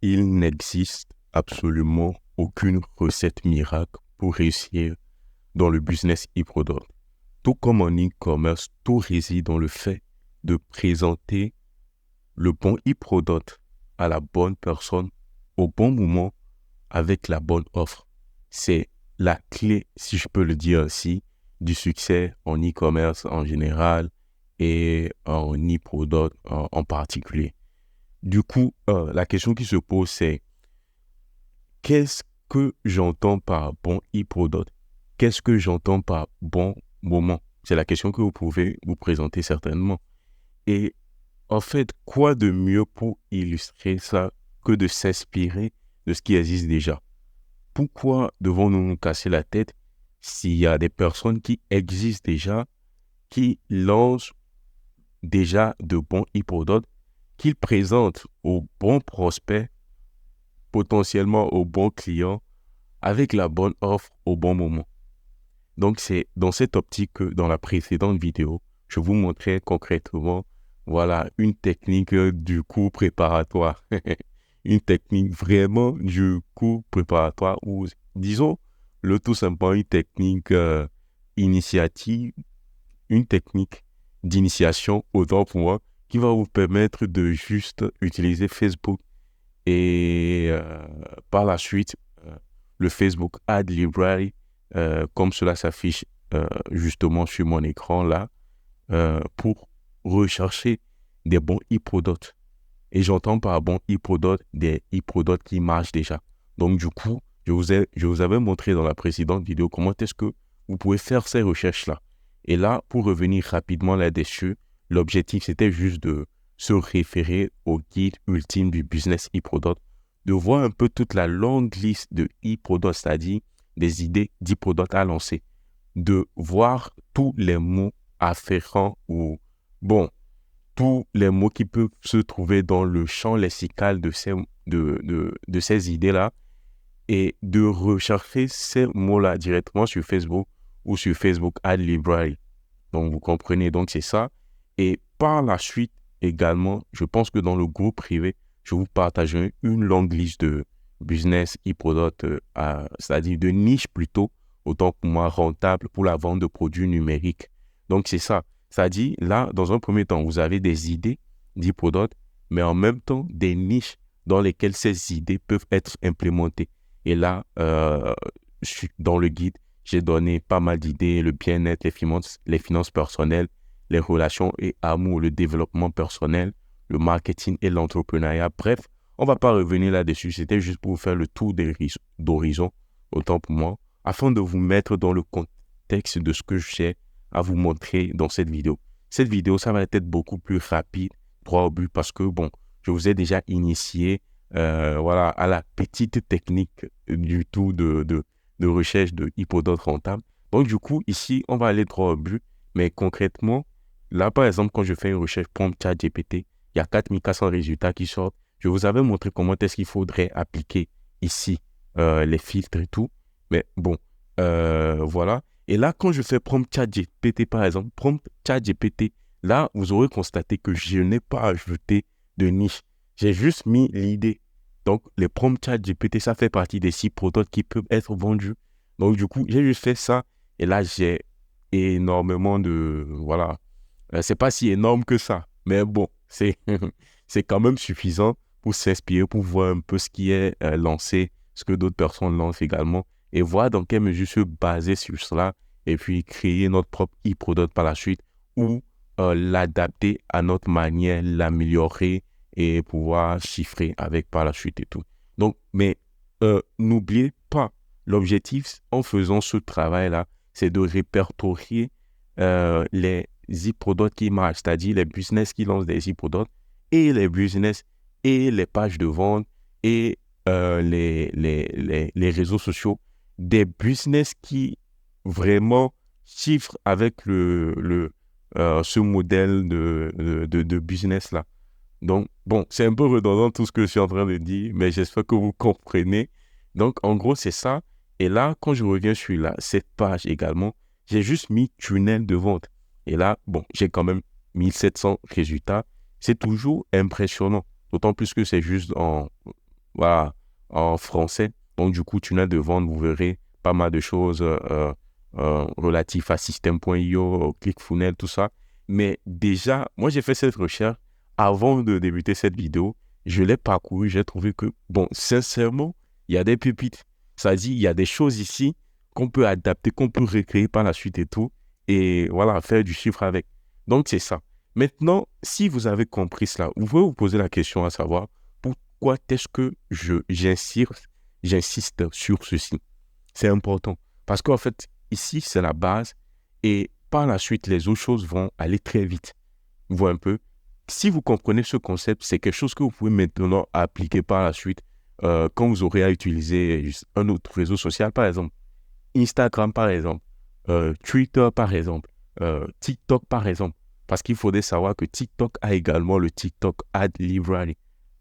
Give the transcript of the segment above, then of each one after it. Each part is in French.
Il n'existe absolument aucune recette miracle pour réussir dans le business e-product. Tout comme en e-commerce, tout réside dans le fait de présenter le bon e-product à la bonne personne au bon moment avec la bonne offre. C'est la clé, si je peux le dire ainsi, du succès en e-commerce en général et en e-product en particulier. Du coup, la question qui se pose, c'est qu'est-ce que j'entends par bon e-product? Qu'est-ce que j'entends par bon moment? C'est la question que vous pouvez vous présenter certainement. Et en fait, quoi de mieux pour illustrer ça que de s'inspirer de ce qui existe déjà? Pourquoi devons-nous nous casser la tête s'il y a des personnes qui existent déjà, qui lancent déjà de bons e-products, qu'ils présentent aux bons prospects, potentiellement aux bons clients, avec la bonne offre au bon moment? Donc, c'est dans cette optique que dans la précédente vidéo, je vous montrais concrètement, voilà, une technique du cours préparatoire. Une technique vraiment du cours préparatoire ou, disons, le tout simplement une technique initiative, une technique d'initiation, autant pour moi, qui va vous permettre de juste utiliser Facebook et par la suite, le Facebook Ad Library, comme cela s'affiche justement sur mon écran là, pour rechercher des bons e-products. Et j'entends par bon e-products des e-products qui marchent déjà. Donc du coup, je vous avais montré dans la précédente vidéo comment est-ce que vous pouvez faire ces recherches-là. Et là, pour revenir rapidement là-dessus, l'objectif c'était juste de se référer au guide ultime du business e-product, de voir un peu toute la longue liste de e-products, c'est-à-dire des idées d'e-products à lancer, de voir tous les mots afférents ou, bon, tous les mots qui peuvent se trouver dans le champ lexical de ces idées-là et de rechercher ces mots-là directement sur Facebook ou sur Facebook Ad Library. Donc, vous comprenez, donc c'est ça. Et par la suite, également, je pense que dans le groupe privé, je vous partagerai une longue liste de business e-product, c'est-à-dire de niche plutôt, autant pour moi rentable pour la vente de produits numériques. Donc, c'est ça. C'est-à-dire, là, dans un premier temps, vous avez des idées d'e-product, mais en même temps, des niches dans lesquelles ces idées peuvent être implémentées. Et là, dans le guide, j'ai donné pas mal d'idées, le bien-être, les finances personnelles, les relations et amour, le développement personnel, le marketing et l'entrepreneuriat. Bref, on ne va pas revenir là-dessus. C'était juste pour vous faire le tour d'horizon, autant pour moi, afin de vous mettre dans le contexte de ce que j'ai à vous montrer dans cette vidéo. Cette vidéo, ça va être beaucoup plus rapide, droit au but, parce que, bon, je vous ai déjà initié voilà, à la petite technique du tout de recherche de hippodonte rentable. Donc, du coup, ici, on va aller droit au but. Mais concrètement, là, par exemple, quand je fais une recherche prompt ChatGPT, il y a 4400 résultats qui sortent. Je vous avais montré comment est-ce qu'il faudrait appliquer ici les filtres et tout. Mais bon, voilà. Et là, quand je fais prompt ChatGPT, par exemple, prompt ChatGPT, là, vous aurez constaté que je n'ai pas ajouté de niche. J'ai juste mis l'idée. Donc, les prompts ChatGPT, ça fait partie des 6 prototypes qui peuvent être vendus. Donc, du coup, j'ai juste fait ça. Et là, j'ai énormément de... Voilà. C'est pas si énorme que ça. Mais bon, c'est c'est quand même suffisant pour s'inspirer, pour voir un peu ce qui est lancé, ce que d'autres personnes lancent également. Et voir dans quelle mesure se baser sur cela. Et puis, créer notre propre e-product par la suite. Ou l'adapter à notre manière, l'améliorer et pouvoir chiffrer avec par la suite et tout. Donc, mais n'oubliez pas, l'objectif en faisant ce travail-là, c'est de répertorier les e-products qui marchent, c'est-à-dire les business qui lancent des e-products et les business et les pages de vente et les réseaux sociaux, des business qui vraiment chiffrent avec ce modèle de business-là. Donc, bon, c'est un peu redondant tout ce que je suis en train de dire, mais j'espère que vous comprenez. Donc, en gros, c'est ça. Et là, quand je reviens sur cette page également, j'ai juste mis tunnel de vente. Et là, bon, j'ai quand même 1700 résultats. C'est toujours impressionnant. D'autant plus que c'est juste voilà, en français. Donc, du coup, tunnel de vente, vous verrez pas mal de choses relatives à System.io, ClickFunnels, tout ça. Mais déjà, moi, j'ai fait cette recherche avant de débuter cette vidéo. Je l'ai parcouru, j'ai trouvé que, bon, sincèrement, il y a des pépites. Ça dit, il y a des choses ici qu'on peut adapter, qu'on peut recréer par la suite et tout. Et voilà, faire du chiffre avec. Donc, c'est ça. Maintenant, si vous avez compris cela, vous pouvez vous poser la question à savoir pourquoi est-ce que j'insiste sur ceci. C'est important. Parce qu'en fait, ici, c'est la base et par la suite, les autres choses vont aller très vite. Vous voyez un peu. Si vous comprenez ce concept, c'est quelque chose que vous pouvez maintenant appliquer par la suite quand vous aurez à utiliser un autre réseau social, par exemple. Instagram, par exemple. Twitter, par exemple. TikTok, par exemple. Parce qu'il faudrait savoir que TikTok a également le TikTok Ad Library.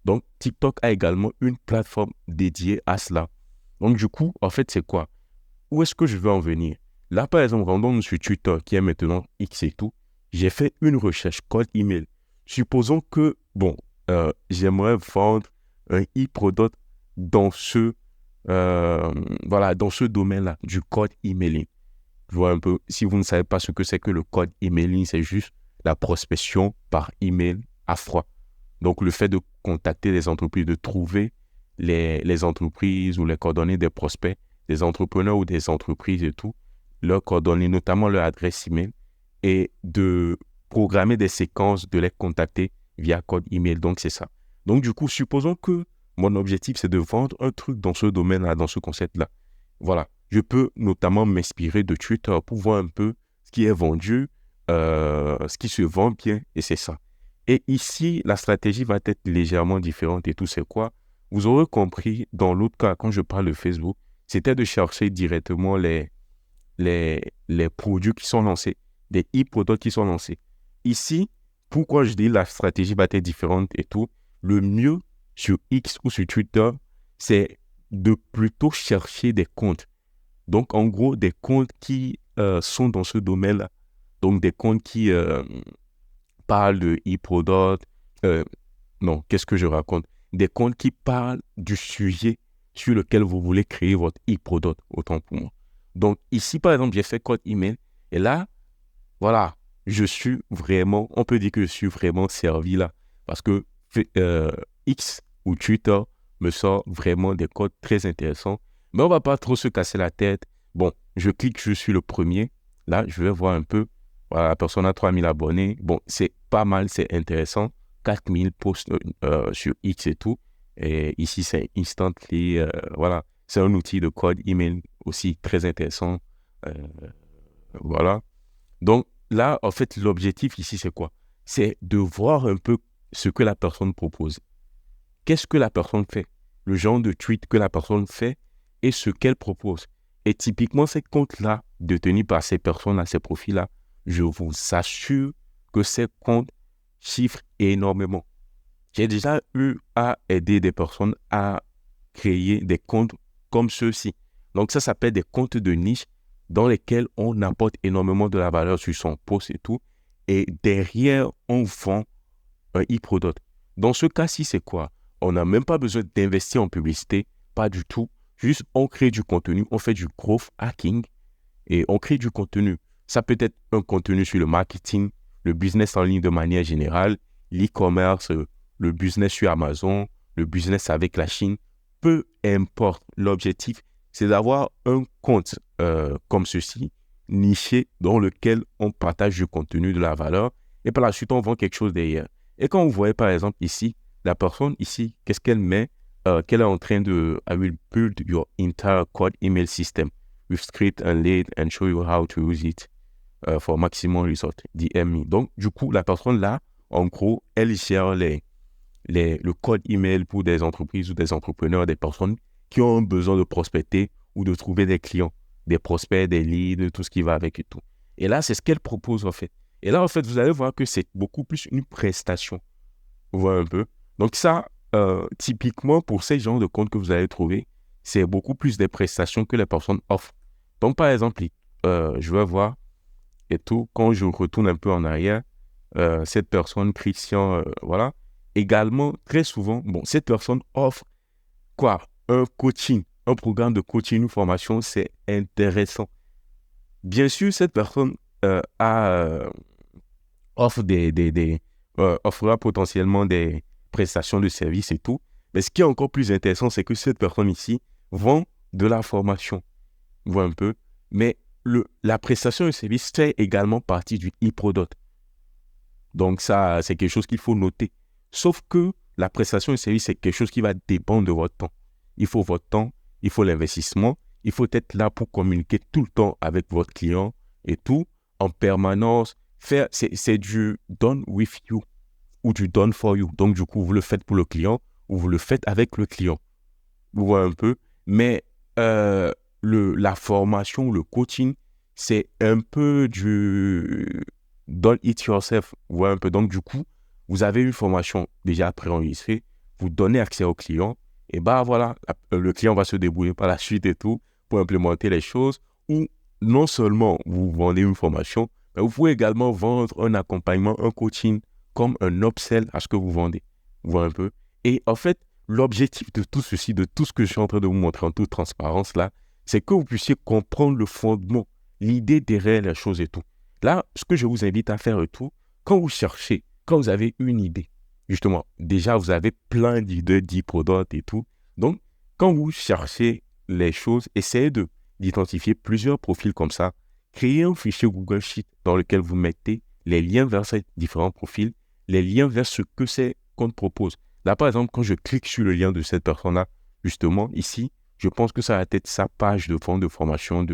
Donc, TikTok a également une plateforme dédiée à cela. Donc, du coup, en fait, c'est quoi? Où est-ce que je veux en venir? Là, par exemple, rendons-nous sur Twitter, qui est maintenant X et tout. J'ai fait une recherche code email. Supposons que, bon, j'aimerais vendre un e-product dans dans ce domaine-là, du code emailing. Je vois un peu, si vous ne savez pas ce que c'est que le code emailing, c'est juste la prospection par email à froid. Donc, le fait de contacter les entreprises, de trouver les entreprises ou les coordonnées des prospects, des entrepreneurs ou des entreprises et tout, leurs coordonnées, notamment leur adresse email, et de programmer des séquences, de les contacter via code email. Donc, c'est ça. Donc, du coup, supposons que mon objectif, c'est de vendre un truc dans ce domaine-là, dans ce concept-là. Voilà. Je peux notamment m'inspirer de Twitter pour voir un peu ce qui est vendu, ce qui se vend bien, et c'est ça. Et ici, la stratégie va être légèrement différente et tout, c'est quoi? Vous aurez compris, dans l'autre cas, quand je parle de Facebook, c'était de chercher directement les produits qui sont lancés, des e-products qui sont lancés. Ici, pourquoi je dis la stratégie va être différente et tout, le mieux sur X ou sur Twitter, c'est de plutôt chercher des comptes. Donc, en gros, des comptes qui sont dans ce domaine-là. Donc, des comptes qui parlent de e-product. Non, qu'est-ce que je raconte? Des comptes qui parlent du sujet sur lequel vous voulez créer votre e-product, autant pour moi. Donc, ici, par exemple, j'ai fait code email. Et là, voilà, on peut dire que je suis vraiment servi là. Parce que X ou Twitter me sort vraiment des codes très intéressants. Mais on ne va pas trop se casser la tête. Bon, je clique, je suis le premier. Là, je vais voir un peu. Voilà, la personne a 3000 abonnés. Bon, c'est pas mal, c'est intéressant. 4000 posts sur X et tout. Et ici, c'est Instantly. Voilà, c'est un outil de code email aussi très intéressant. Euh, voilà. Donc là, en fait, l'objectif ici, c'est quoi? C'est de voir un peu ce que la personne propose. Qu'est-ce que la personne fait? Le genre de tweet que la personne fait et ce qu'elle propose. Et typiquement, ces comptes-là, détenus par ces personnes-là, ces profils-là, je vous assure que ces comptes chiffrent énormément. J'ai déjà eu à aider des personnes à créer des comptes comme ceux-ci. Donc, ça s'appelle des comptes de niche dans lesquels on apporte énormément de la valeur sur son post et tout. Et derrière, on vend un e-product. Dans ce cas-ci, c'est quoi? On n'a même pas besoin d'investir en publicité, pas du tout. Juste, on crée du contenu, on fait du growth hacking et on crée du contenu. Ça peut être un contenu sur le marketing, le business en ligne de manière générale, l'e-commerce, le business sur Amazon, le business avec la Chine. Peu importe. L'objectif, c'est d'avoir un compte comme ceci, niché, dans lequel on partage du contenu, de la valeur, et par la suite, on vend quelque chose derrière. Et quand vous voyez, par exemple, ici, la personne ici, qu'est-ce qu'elle met? Qu'elle est en train de... I will build your entire code email system with script and lead and show you how to use it for maximum result. DM me. Donc, du coup, la personne là, en gros, elle gère le code email pour des entreprises ou des entrepreneurs, des personnes qui ont besoin de prospecter ou de trouver des clients, des prospects, des leads, tout ce qui va avec et tout. Et là, c'est ce qu'elle propose en fait. Et là, en fait, vous allez voir que c'est beaucoup plus une prestation. Vous voyez un peu? Donc ça, typiquement, pour ces genres de comptes que vous allez trouver, c'est beaucoup plus des prestations que les personnes offrent. Donc, par exemple, je vais voir et tout, quand je retourne un peu en arrière, cette personne, Christian, voilà, également, très souvent, bon, cette personne offre quoi? Un coaching, un programme de coaching, une formation, c'est intéressant. Bien sûr, cette personne offre offrira potentiellement des prestations de services et tout. Mais ce qui est encore plus intéressant, c'est que cette personne ici vend de la formation. Vous voyez un peu. Mais la prestation de service fait également partie du e-product. Donc ça, c'est quelque chose qu'il faut noter. Sauf que la prestation de service, c'est quelque chose qui va dépendre de votre temps. Il faut votre temps, il faut l'investissement, il faut être là pour communiquer tout le temps avec votre client et tout, en permanence. C'est du done with you ou du done for you. Donc, du coup, vous le faites pour le client ou vous le faites avec le client. Vous voyez un peu. Mais la formation, le coaching, c'est un peu du done it yourself. Vous voyez un peu. Donc, du coup, vous avez une formation déjà préenregistrée, vous donnez accès au client, et voilà, le client va se débrouiller par la suite et tout pour implémenter les choses. Ou non seulement vous vendez une formation, mais vous pouvez également vendre un accompagnement, un coaching comme un upsell à ce que vous vendez. Vous voyez un peu. Et en fait, l'objectif de tout ceci, de tout ce que je suis en train de vous montrer en toute transparence là, c'est que vous puissiez comprendre le fondement, l'idée derrière les choses et tout. Là, ce que je vous invite à faire et tout, quand vous cherchez, quand vous avez une idée, justement, déjà vous avez plein d'idées d'e-product et tout. Donc, quand vous cherchez les choses, essayez d'identifier plusieurs profils comme ça. Créez un fichier Google Sheet dans lequel vous mettez les liens vers ces différents profils, les liens vers ce que ces comptes proposent. Là, par exemple, quand je clique sur le lien de cette personne-là, justement, ici, je pense que ça va être sa page de vente de formation,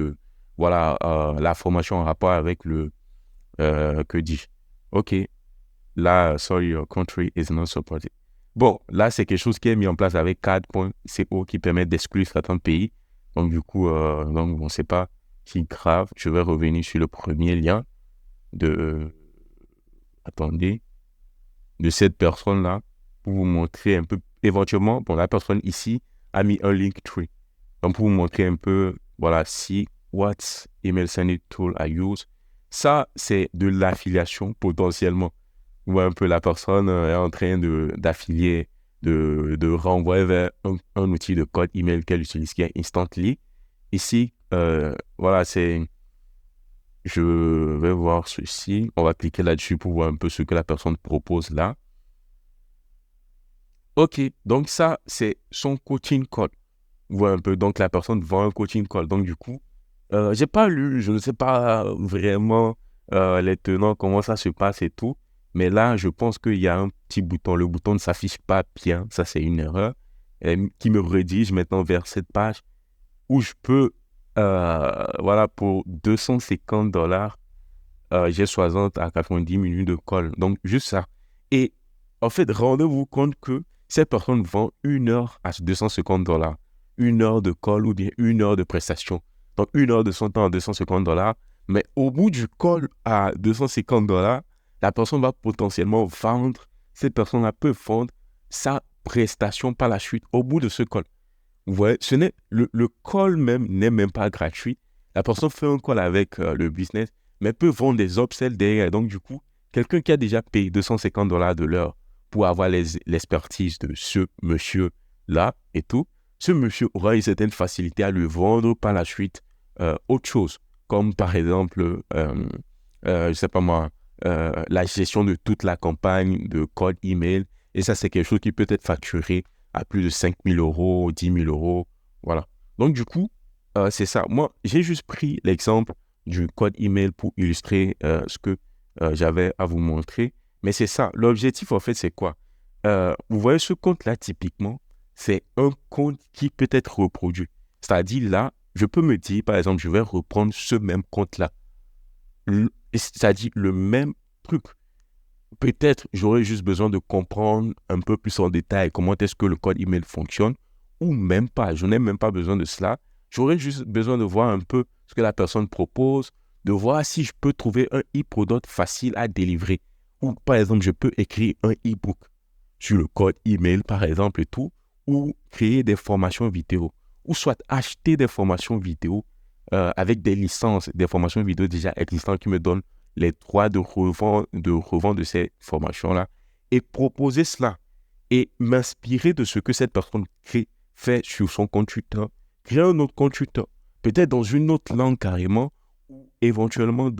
la formation en rapport avec que dis-je? OK, là, sorry, your country is not supported. Bon, là, c'est quelque chose qui est mis en place avec cad.co qui permet d'exclure certains pays. Donc, du coup, bon, c'est pas si grave. Je vais revenir sur le premier lien de cette personne-là pour vous montrer un peu, éventuellement, bon, la personne ici a mis un Linktree. Donc, pour vous montrer un peu, voilà, what email sending tool I use. Ça, c'est de l'affiliation potentiellement. Vous voyez un peu, la personne est en train d'affilier, de renvoyer vers un outil de code email qu'elle utilise qui est Instantly. Ici, voilà, je vais voir ceci. On va cliquer là-dessus pour voir un peu ce que la personne propose là. OK, donc ça, c'est son coaching call. Vous voyez un peu, donc la personne vend un coaching call. Donc du coup, j'ai pas lu, je ne sais pas vraiment les tenants, comment ça se passe et tout. Mais là, je pense qu'il y a un petit bouton. Le bouton ne s'affiche pas bien. Ça, c'est une erreur qui me redirige maintenant vers cette page où je peux, voilà, pour $250, j'ai 60 à 90 minutes de call. Donc, juste ça. Et en fait, rendez-vous compte que cette personne vend 1 heure à $250. 1 heure de call ou bien 1 heure de prestation. Donc, 1 heure de son temps à $250. Mais au bout du call à $250, la personne va potentiellement vendre, cette personne-là peut vendre sa prestation par la suite au bout de ce call. Vous voyez, le call même n'est même pas gratuit. La personne fait un call avec le business, mais peut vendre des upsells derrière. Donc, du coup, quelqu'un qui a déjà payé $250 de l'heure pour avoir l'expertise de ce monsieur-là et tout, ce monsieur aura une certaine facilité à lui vendre par la suite autre chose, comme par exemple, je ne sais pas moi, la gestion de toute la campagne de code email. Et ça, c'est quelque chose qui peut être facturé à plus de 5 000 euros, 10 000 euros. Voilà. Donc, du coup, c'est ça. Moi, j'ai juste pris l'exemple du code email pour illustrer ce que j'avais à vous montrer. Mais c'est ça. L'objectif, en fait, c'est quoi? Vous voyez ce compte-là, typiquement, c'est un compte qui peut être reproduit. C'est-à-dire, là, je peux me dire, par exemple, je vais reprendre ce même compte-là. C'est-à-dire le même truc. Peut-être j'aurais juste besoin de comprendre un peu plus en détail comment est-ce que le code email fonctionne, ou même pas, je n'ai même pas besoin de cela. J'aurais juste besoin de voir un peu ce que la personne propose, de voir si je peux trouver un e-product facile à délivrer. Ou par exemple, je peux écrire un e-book sur le code email par exemple et tout, ou créer des formations vidéo, ou soit acheter des formations vidéo avec des licences, des formations vidéo déjà existantes qui me donnent les droits de revente de ces formations-là et proposer cela et m'inspirer de ce que cette personne crée fait sur son compte Twitter, créer un autre compte Twitter, peut-être dans une autre langue carrément, ou éventuellement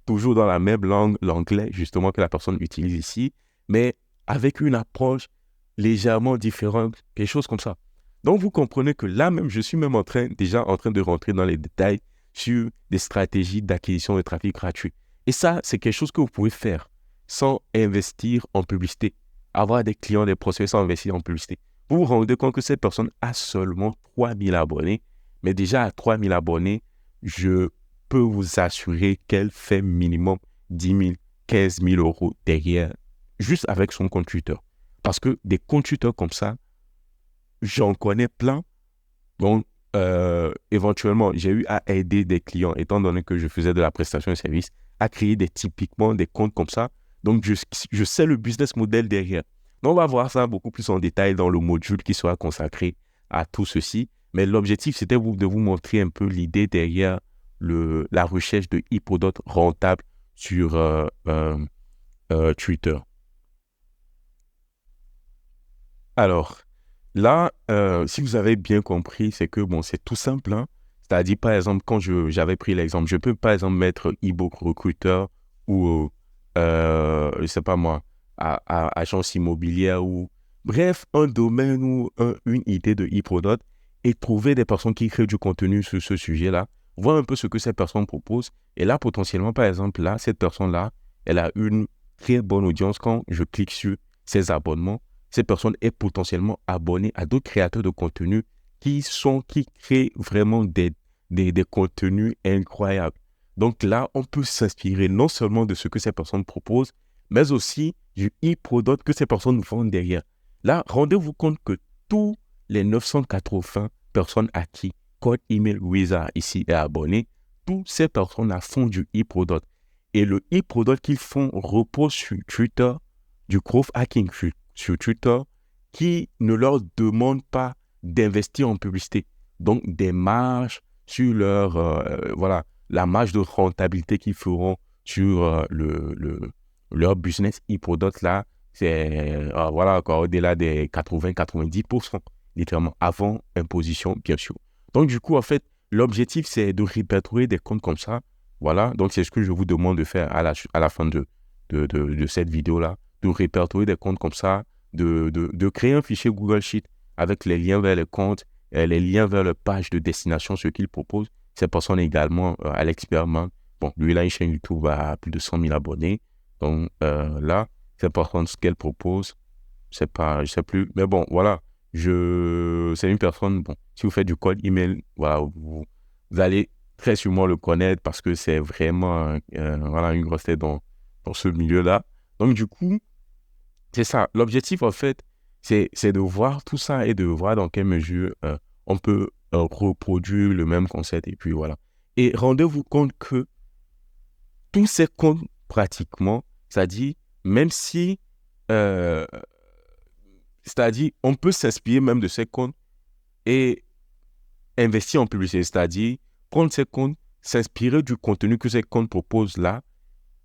toujours dans la même langue, l'anglais, justement, que la personne utilise ici, mais avec une approche légèrement différente, quelque chose comme ça. Donc, vous comprenez que là même, je suis même déjà en train de rentrer dans les détails sur des stratégies d'acquisition de trafic gratuit. Et ça, c'est quelque chose que vous pouvez faire sans investir en publicité. Avoir des clients, des prospects sans investir en publicité. Vous vous rendez compte que cette personne a seulement 3000 abonnés, mais déjà à 3000 abonnés, je peux vous assurer qu'elle fait minimum 10 000, 15 000 euros derrière, juste avec son compte Twitter. Parce que des comptes Twitter comme ça, j'en connais plein. Donc, éventuellement, j'ai eu à aider des clients, étant donné que je faisais de la prestation de service, à créer typiquement des comptes comme ça. Donc, je sais le business model derrière. Donc, on va voir ça beaucoup plus en détail dans le module qui sera consacré à tout ceci. Mais l'objectif, c'était de vous montrer un peu l'idée derrière la recherche de e-product rentable sur Twitter. Alors, là, si vous avez bien compris, c'est que, bon, c'est tout simple, hein. C'est-à-dire, par exemple, quand j'avais pris l'exemple, je peux, par exemple, mettre e-book recruteur ou, je ne sais pas moi, agence immobilière ou, bref, un domaine ou une idée de e-product et trouver des personnes qui créent du contenu sur ce sujet-là, voir un peu ce que cette personne propose. Et là, potentiellement, par exemple, là, cette personne-là, elle a une très bonne audience. Quand je clique sur ses abonnements, cette personne est potentiellement abonnée à d'autres créateurs de contenu qui créent vraiment des contenus incroyables. Donc là, on peut s'inspirer non seulement de ce que ces personnes proposent, mais aussi du e-product que ces personnes vendent derrière. Là, rendez-vous compte que tous les 980 personnes à qui Code Email Wizard ici est abonné, toutes ces personnes-là font du e-product. Et le e-product qu'ils font repose sur Twitter, du growth hacking sur Twitter, qui ne leur demande pas d'investir en publicité. Donc, des marges sur la marge de rentabilité qu'ils feront sur leur business e-product là, c'est au-delà des 80-90%, littéralement, avant imposition, bien sûr. Donc, du coup, en fait, l'objectif, c'est de répertorier des comptes comme ça. Voilà, donc c'est ce que je vous demande de faire à la fin de cette vidéo-là, de répertorier des comptes comme ça, de créer un fichier Google Sheet avec les liens vers les comptes, les liens vers les pages de destination, ce qu'il propose. Cette personne également, Alex Berman, bon, lui, il a une chaîne YouTube à plus de 100 000 abonnés. Donc là, cette personne, ce qu'elle propose, je ne sais plus. Mais bon, voilà, c'est une personne, bon, si vous faites du code email, voilà, vous allez très sûrement le connaître parce que c'est vraiment une grosse tête dans ce milieu-là. Donc, du coup, c'est ça. L'objectif, en fait, c'est de voir tout ça et de voir dans quelle mesure on peut reproduire le même concept. Et puis, voilà. Et rendez-vous compte que tous ces comptes, pratiquement, c'est-à-dire, même si... c'est-à-dire, on peut s'inspirer même de ces comptes et investir en publicité. C'est-à-dire, prendre ces comptes, s'inspirer du contenu que ces comptes proposent là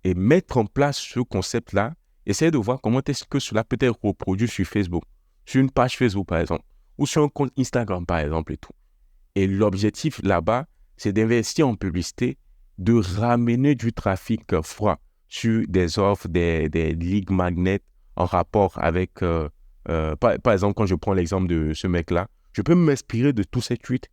et mettre en place ce concept-là. Essayez de voir comment est-ce que cela peut être reproduit sur Facebook, sur une page Facebook par exemple, ou sur un compte Instagram par exemple et tout. Et l'objectif là-bas, c'est d'investir en publicité, de ramener du trafic froid sur des offres, des lead magnets en rapport avec, par exemple, quand je prends l'exemple de ce mec-là, je peux m'inspirer de tous ces tweets,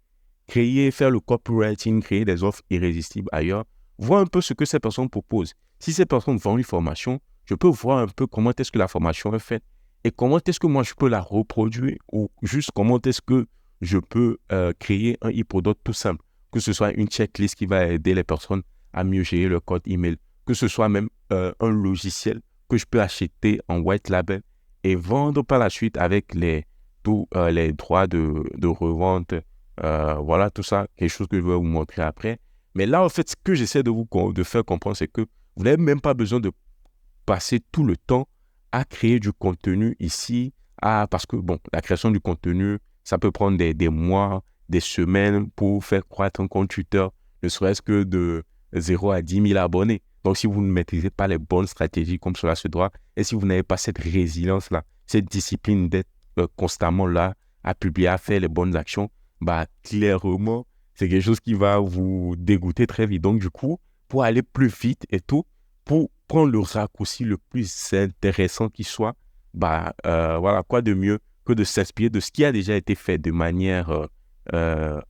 faire le copywriting, créer des offres irrésistibles ailleurs, voir un peu ce que ces personnes proposent. Si ces personnes vendent une formation, je peux voir un peu comment est-ce que la formation est faite et comment est-ce que moi je peux la reproduire ou juste comment est-ce que je peux créer un e-product tout simple, que ce soit une checklist qui va aider les personnes à mieux gérer leur code email, que ce soit même un logiciel que je peux acheter en white label et vendre par la suite avec tous les droits de revente. Voilà, tout ça, quelque chose que je vais vous montrer après. Mais là, en fait, ce que j'essaie de faire comprendre, c'est que vous n'avez même pas besoin de passer tout le temps à créer du contenu ici, parce que, bon, la création du contenu, ça peut prendre des mois, des semaines pour faire croître un compte Twitter, ne serait-ce que de 0 à 10 000 abonnés. Donc, si vous ne maîtrisez pas les bonnes stratégies comme cela se doit, et si vous n'avez pas cette résilience-là, cette discipline d'être constamment là, à publier, à faire les bonnes actions, bah, clairement, c'est quelque chose qui va vous dégoûter très vite. Donc, du coup, pour aller plus vite et tout, pour prendre le raccourci le plus intéressant qui soit, bah, voilà, quoi de mieux que de s'inspirer de ce qui a déjà été fait de manière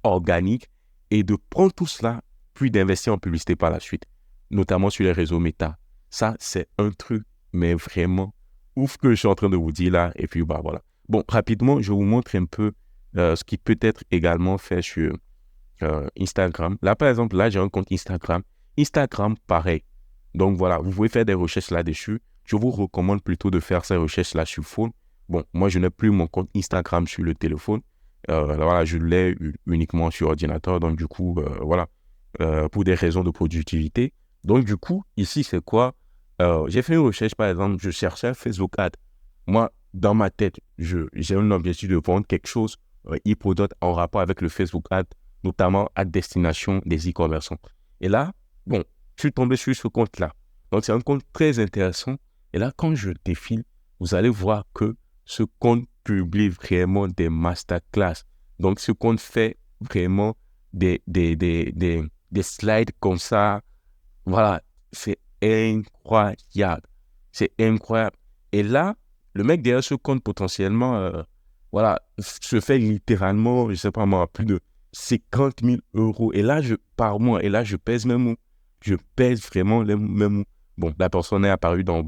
organique et de prendre tout cela, puis d'investir en publicité par la suite, notamment sur les réseaux méta. Ça, c'est un truc, mais vraiment ouf que je suis en train de vous dire là. Et puis, bah voilà. Bon, rapidement, je vous montre un peu ce qui peut être également fait sur Instagram. Là, par exemple, là, j'ai un compte Instagram. Instagram, pareil. Donc, voilà, vous pouvez faire des recherches là-dessus. Je vous recommande plutôt de faire ces recherches-là sur phone. Bon, moi, je n'ai plus mon compte Instagram sur le téléphone. Voilà, je l'ai uniquement sur ordinateur. Donc, du coup, voilà, pour des raisons de productivité. Donc, du coup, ici, c'est quoi? J'ai fait une recherche, par exemple, je cherchais Facebook Ad. Moi, dans ma tête, j'ai un objectif de vendre quelque chose, e-product en rapport avec le Facebook Ad, notamment à destination des e-commerçants. Et là, bon, je suis tombé sur ce compte-là. Donc, c'est un compte très intéressant. Et là, quand je défile, vous allez voir que ce compte publie vraiment des masterclass. Donc, ce compte fait vraiment des slides comme ça. Voilà, c'est incroyable. C'est incroyable. Et là, le mec derrière ce compte potentiellement, voilà, se fait littéralement, je sais pas moi, plus de 50 000 euros. Et là, par mois, et là, je pèse mes mots. Je pèse vraiment mes mots. Bon, la personne est apparue dans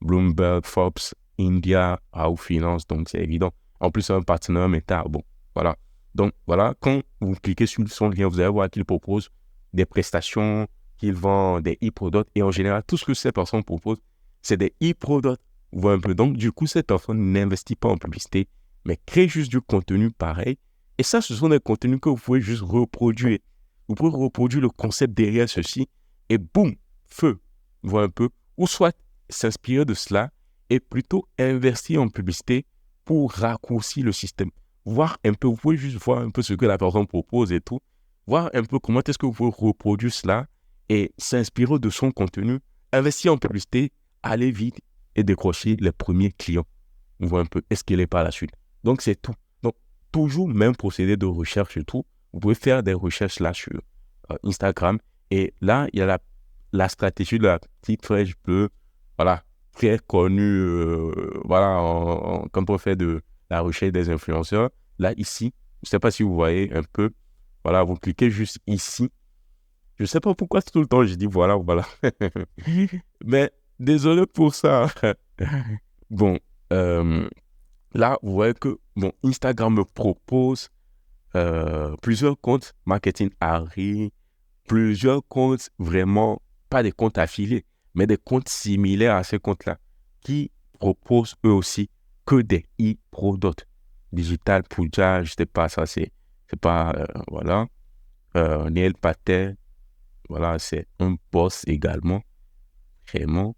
Bloomberg, Forbes, India, Yahoo Finance, donc c'est évident. En plus, c'est un partenaire Meta. Bon, voilà. Donc, voilà, quand vous cliquez sur son lien, vous allez voir qu'il propose des prestations, qu'il vend des e-products. Et en général, tout ce que ces personnes proposent, c'est des e-products. Vous voyez un peu. Donc, du coup, cette personne n'investit pas en publicité, mais crée juste du contenu pareil. Et ça, ce sont des contenus que vous pouvez juste reproduire. Vous pouvez reproduire le concept derrière ceci et boum, feu. Vous voyez un peu. Ou soit s'inspirer de cela et plutôt investir en publicité pour raccourcir le système. Voir un peu, vous pouvez juste voir un peu ce que la personne propose et tout. Voir un peu comment est-ce que vous pouvez reproduire cela et s'inspirer de son contenu, investir en publicité, aller vite et décrocher les premiers clients. On voit un peu escaler par la suite. Donc, c'est tout. Donc, toujours même procédé de recherche et tout. Vous pouvez faire des recherches là sur Instagram. Et là, il y a la stratégie de la petite flèche bleue. Voilà, très connue. Voilà, quand on fait de la recherche des influenceurs. Là, ici, je ne sais pas si vous voyez un peu. Voilà, vous cliquez juste ici. Je ne sais pas pourquoi tout le temps je dis voilà, voilà. Mais désolé pour ça. Bon, là, vous voyez que bon, Instagram me propose plusieurs comptes marketing Harry, plusieurs comptes vraiment, pas des comptes affiliés, mais des comptes similaires à ces comptes-là, qui proposent eux aussi que des e-products. Digital Puja, je ne sais pas, ça c'est pas, voilà. Neil Patel, voilà, c'est un boss également, vraiment.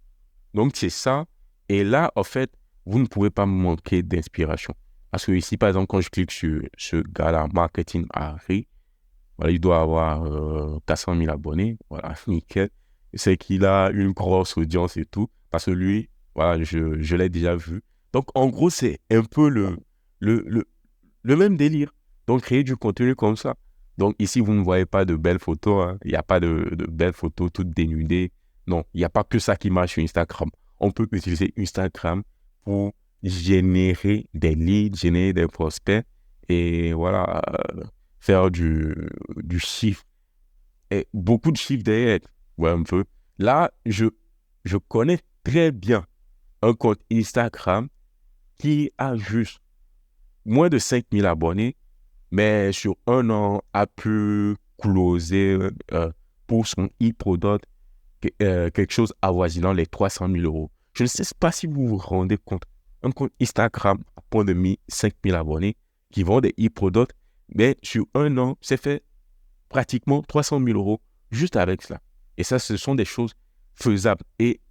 Donc, c'est ça. Et là, en fait, vous ne pouvez pas manquer d'inspiration. Parce que ici, par exemple, quand je clique sur ce gars-là, Marketing Harry, voilà, il doit avoir 400 000 abonnés. Voilà, nickel. C'est qu'il a une grosse audience et tout. Parce que lui, voilà, je l'ai déjà vu. Donc, en gros, c'est un peu le même délire. Donc, créer du contenu comme ça. Donc, ici, vous ne voyez pas de belles photos. Hein. Il n'y a pas de belles photos toutes dénudées. Non, il n'y a pas que ça qui marche sur Instagram. On peut utiliser Instagram pour générer des leads, générer des prospects et voilà, faire du chiffre. Et beaucoup de chiffres derrière. Ouais, un peu. Là, je connais très bien un compte Instagram qui a juste moins de 5000 abonnés, mais sur un an a pu closer pour son e-product quelque chose avoisinant les 300 000 euros. Je ne sais pas si vous vous rendez compte. Un compte Instagram à point de 5 000 abonnés qui vend des e-products, mais sur un an, c'est fait pratiquement 300 000 euros juste avec cela. Et ça, ce sont des choses faisables. Et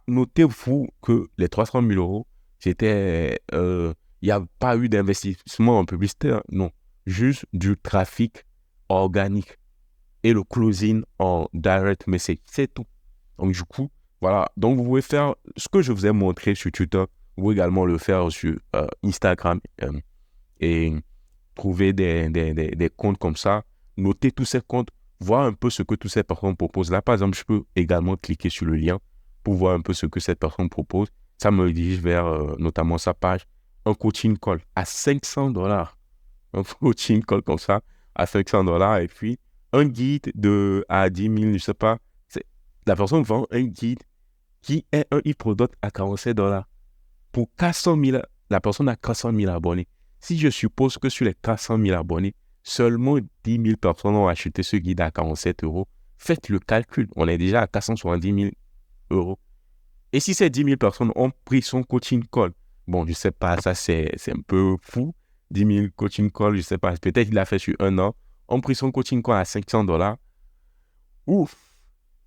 notez-vous que les 300 000 euros, c'était... il n'y a pas eu d'investissement en publicité, hein, non. Juste du trafic organique et le closing en direct message. C'est tout. Donc, du coup, voilà. Donc, vous pouvez faire ce que je vous ai montré sur Twitter. Vous pouvez également le faire sur Instagram et trouver des comptes comme ça, noter tous ces comptes, voir un peu ce que toutes ces personnes proposent. Là, par exemple, je peux également cliquer sur le lien pour voir un peu ce que cette personne propose. Ça me dirige vers notamment sa page. Un coaching call à $500. Un coaching call comme ça à $500. Et puis, un guide à 10 000, je sais pas. La personne vend un guide qui est un e-product à $47. Pour 400 000, la personne a 400 000 abonnés. Si je suppose que sur les 400 000 abonnés, seulement 10 000 personnes ont acheté ce guide à 47 euros, faites le calcul. On est déjà à 470 000 euros. Et si ces 10 000 personnes ont pris son coaching call, bon, je ne sais pas, ça c'est un peu fou. 10 000 coaching call, je ne sais pas, peut-être qu'il l'a fait sur un an, ont pris son coaching call à $500. Ouf!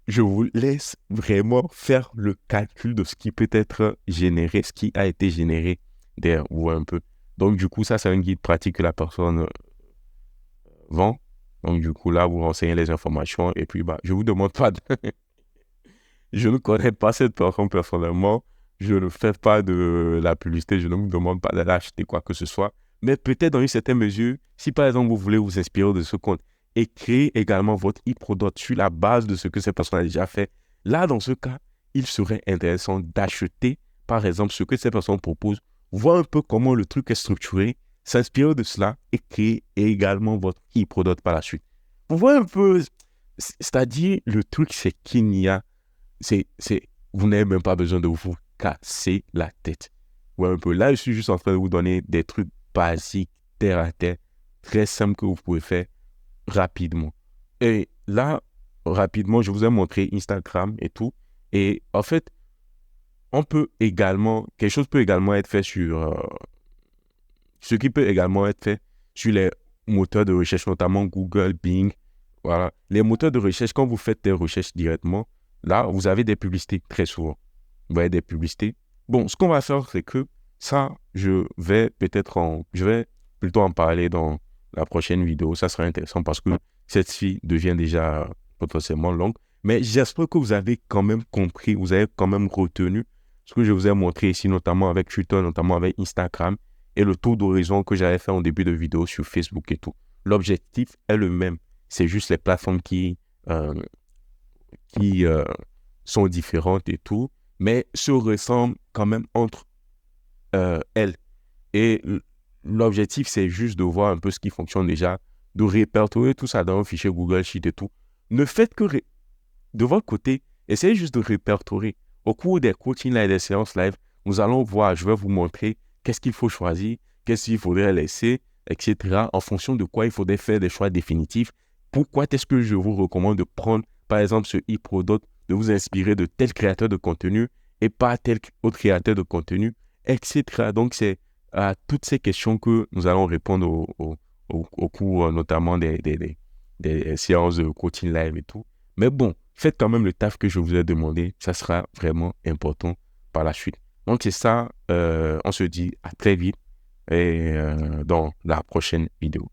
Je vous laisse vraiment faire le calcul de ce qui peut être généré, ce qui a été généré derrière vous un peu. Donc, du coup, ça, c'est un guide pratique que la personne vend. Donc, du coup, là, vous renseignez les informations et puis, je ne vous demande pas Je ne connais pas cette personne personnellement. Je ne fais pas de la publicité. Je ne vous demande pas d'aller acheter quoi que ce soit. Mais peut-être dans une certaine mesure, si par exemple, vous voulez vous inspirer de ce compte et créer également votre e-product sur la base de ce que cette personne a déjà fait, là, dans ce cas, il serait intéressant d'acheter, par exemple, ce que cette personne propose, voir un peu comment le truc est structuré, s'inspirer de cela et créer également votre e-product par la suite. Vous voyez un peu, c'est-à-dire, le truc, c'est qu'il n'y a, vous n'avez même pas besoin de vous casser la tête. Ouais, un peu. Là, je suis juste en train de vous donner des trucs basiques, terre à terre, très simples que vous pouvez faire rapidement. Et là, rapidement, je vous ai montré Instagram et tout. Et en fait, quelque chose peut également être fait ce qui peut également être fait sur les moteurs de recherche, notamment Google, Bing. Voilà. Les moteurs de recherche, quand vous faites des recherches directement, là, vous avez des publicités très souvent. Vous voyez des publicités. Bon, ce qu'on va faire, c'est que ça, je vais plutôt en parler dans la prochaine vidéo. Ça sera intéressant parce que cette-ci devient déjà potentiellement longue. Mais j'espère que vous avez quand même compris, vous avez quand même retenu ce que je vous ai montré ici, notamment avec Twitter, notamment avec Instagram et le tour d'horizon que j'avais fait en début de vidéo sur Facebook et tout. L'objectif est le même. C'est juste les plateformes qui sont différentes et tout, mais se ressemblent quand même entre elles. Et l'objectif, c'est juste de voir un peu ce qui fonctionne déjà, de répertorier tout ça dans un fichier Google Sheet et tout. Ne faites que, de votre côté, essayez juste de répertorier. Au cours des coachings et des séances live, nous allons voir, je vais vous montrer qu'est-ce qu'il faut choisir, qu'est-ce qu'il faudrait laisser, etc. En fonction de quoi il faudrait faire des choix définitifs. Pourquoi est-ce que je vous recommande de prendre, par exemple, ce e-product, de vous inspirer de tel créateur de contenu et pas tel autre créateur de contenu, etc. Donc, c'est à toutes ces questions que nous allons répondre au cours notamment des séances de coaching live et tout. Mais bon, faites quand même le taf que je vous ai demandé. Ça sera vraiment important par la suite. Donc, c'est ça. On se dit à très vite et dans la prochaine vidéo.